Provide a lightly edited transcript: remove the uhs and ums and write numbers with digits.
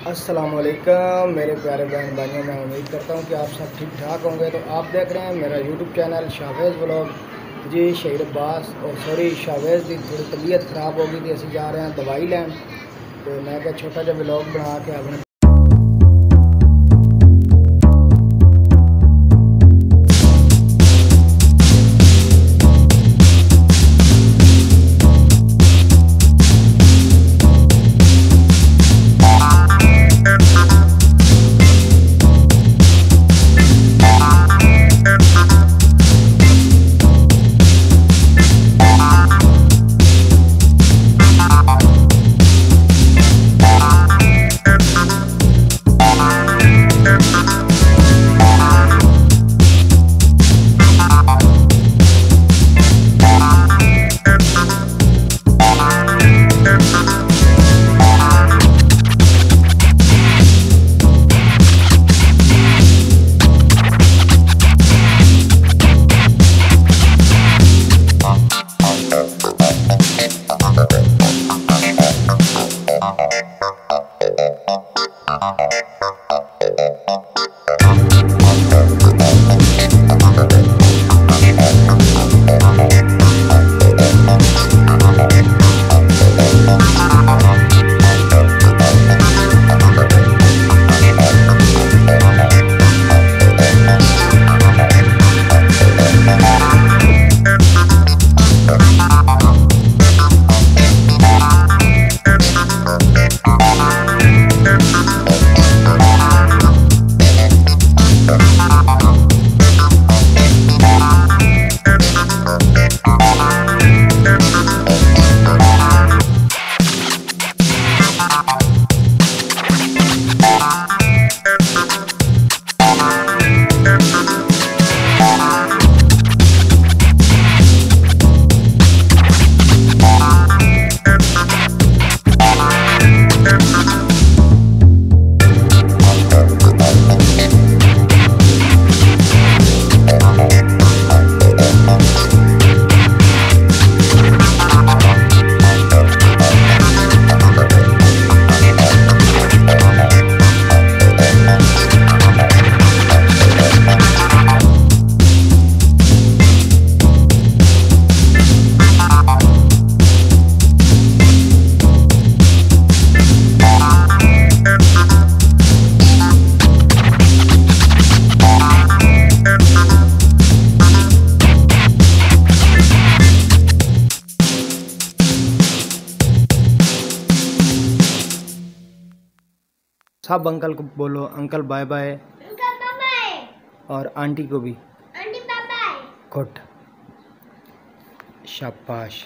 अस्सलाम वालेकुम मेरे प्यारे बहन भाइयों, मैं उम्मीद करता हूँ कि आप सब ठीक ठाक होंगे। तो आप देख रहे हैं मेरा यूट्यूब चैनल शाहवेज़ व्लॉग। जी शहीद अब्बास और सॉरी शाहवेज़ की थोड़ी तबीयत ख़राब हो गई थी, असं जा रहे हैं दवाई लैन। तो मैं क्या छोटा जा व्लॉग बना के अपने सब अंकल को बोलो, अंकल बाय बाय, और आंटी को भी आंटी बाय बाय। गुड, शाबाश।